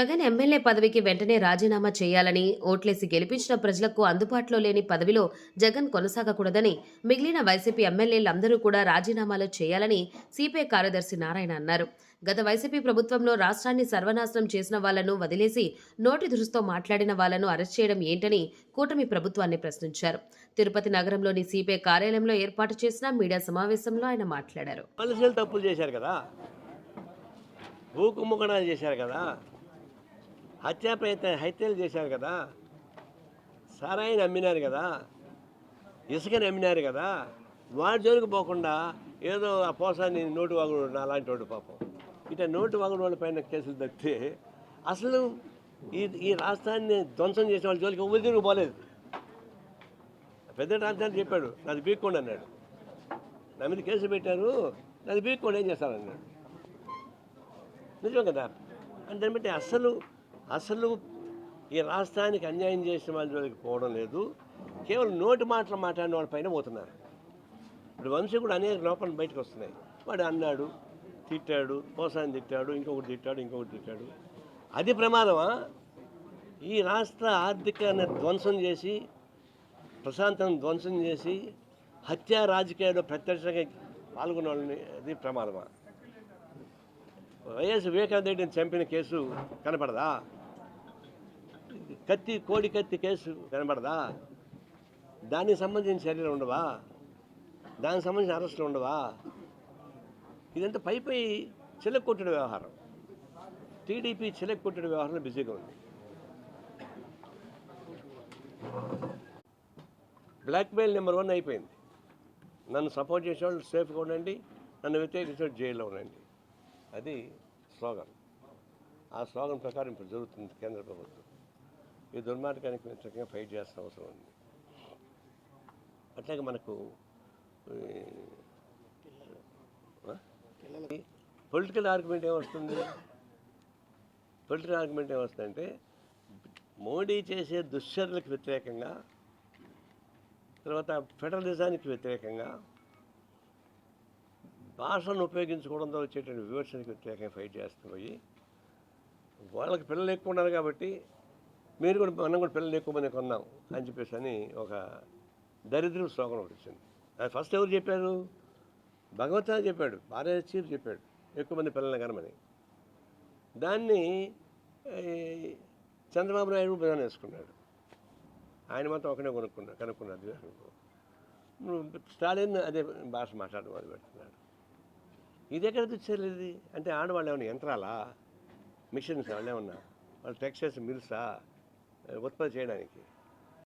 Jagan MLA పదవికి వెంటనే రాజీనామా చేయాలని, ఓట్లేసి గెలిపించిన ప్రజలకు అందుబాటులో లేని పదవిలో జగన్ కొనసాగకూడదని, మిగిలిన వైసీపీ ఎమ్మెల్యేలందరూ కూడా రాజీనామాలు చేయాలని సిపిఐ కార్యదర్శి నారాయణ అన్నారు. గత వైసీపీ ప్రభుత్వంలో రాష్ట్రాన్ని సర్వనాశనం చేసిన వాళ్లను వదిలేసి నోటి దురుస్తో మాట్లాడిన వాళ్లను అరెస్ట్ చేయడం ఏంటని కూటమి ప్రభుత్వాన్ని ప్రశ్నించారు. తిరుపతి నగరంలోని సిపిఐ కార్యాలయంలో ఏర్పాటు చేసిన మీడియా సమావేశంలో ఆయన మాట్లాడారు. తప్పులు చేశారు కదా, భూ కుంభకోణాలు చేశారు కదా, హత్యలు చేశారు కదా, సారాయిని అమ్మినారు కదా, ఇసుకని అమ్మినారు కదా. వాడి జోలికి పోకుండా ఏదో ఆ పోసాన్ని నోటు వాగుడు అలాంటి వాడు పాపం ఇట్లా నోటు వాగుడు వాళ్ళ పైన కేసులు తప్పితే అసలు ఈ రాష్ట్రాన్ని ధ్వంసం చేసిన వాళ్ళ జోలికి ఊరి తిరిగి పోలేదు. పెద్ద రాష్ట్రాన్ని చెప్పాడు, నాది బీక్కోండి అన్నాడు. నా మీద కేసు పెట్టారు, నాది బీక్కోండి, ఏం చేస్తానన్నాడు. నిజం కదా. అంటే బట్టి అసలు ఈ రాష్ట్రానికి అన్యాయం చేసిన వాళ్ళ జోలికి పోవడం లేదు, కేవలం నోటి మాటలు మాట్లాడిన వాళ్ళ పైన పోతున్నారు. ఇప్పుడు వంశీ కూడా అనేక లోపాలు బయటకు వస్తున్నాయి. వాడు అన్నాడు, తిట్టాడు, పోసాన్ని తిట్టాడు, ఇంకొకటి తిట్టాడు. అది ప్రమాదమా? ఈ రాష్ట్ర ఆర్థికాన్ని ధ్వంసం చేసి, ప్రశాంతను ధ్వంసం చేసి, హత్యా రాజకీయాల్లో ప్రత్యక్షంగా పాల్గొన్న వాళ్ళని అది ప్రమాదమా? వైఎస్ వివేకానంద రెడ్డిని చంపిన కేసు కనపడదా? కోడి కత్తి కేసు కనపడదా? దానికి సంబంధించిన చర్యలు ఉండవా? దానికి సంబంధించిన అరెస్టులు ఉండవా? ఇదంతా పై చిలక్కొట్టుడు వ్యవహారం. టీడీపీ చిలక్కొట్టుడు వ్యవహారంలో బిజీగా ఉంది. బ్లాక్మెయిల్ నెంబర్ 1 అయిపోయింది. నన్ను సపోర్ట్ చేసేవాళ్ళు సేఫ్గా ఉండండి, నన్ను వ్యతిరేకించేవాళ్ళు జైల్లో ఉండండి. అది స్లోగన్. ఆ స్లోగన్ ప్రకారం ఇప్పుడు జరుగుతుంది కేంద్ర ప్రభుత్వం. ఈ దుర్మార్గానికి వ్యతిరేకంగా ఫైట్ చేయాల్సిన అవసరం ఉంది. అట్లాగే మనకు పొలిటికల్ ఆర్గ్యుమెంట్ ఏమొస్తుందంటే మోడీ చేసే దుశ్చర్యలకు వ్యతిరేకంగా, తర్వాత ఫెడరలిజానికి వ్యతిరేకంగా, భాషను ఉపయోగించుకోవడంతో వచ్చేటువంటి విమర్శలకు వ్యతిరేకంగా ఫైట్ చేస్తూ పోయి వాళ్ళకి పిల్లలు ఎక్కువ ఉన్నారు కాబట్టి మనం కూడా పిల్లలు ఎక్కువ మంది కొన్నాం అని చెప్పేసి అని ఒక దరిద్రం శ్లోకం ఒకటి వచ్చింది. అది ఫస్ట్ ఎవరు చెప్పారు? భగవంతుడు చెప్పాడు, భార్య చెప్పాడు ఎక్కువ మంది పిల్లల్ని కనమని. దాన్ని చంద్రబాబు నాయుడు ప్రధానం వేసుకున్నాడు. ఆయన మాత్రం ఒకనే కనుక్కున్నాడు. స్టాలిన్ అదే భాష మాట్లాడడం మొదలు పెడుతున్నాడు. ఇది ఎక్కడ తెచ్చారు? ఇది అంటే ఆడవాళ్ళు ఏమన్నా యంత్రాలా, మిషన్స్ వాళ్ళు ఏమన్నా, వాళ్ళు టెక్స్టైల్స్ మిల్సా ఉత్పత్తి చేయడానికి?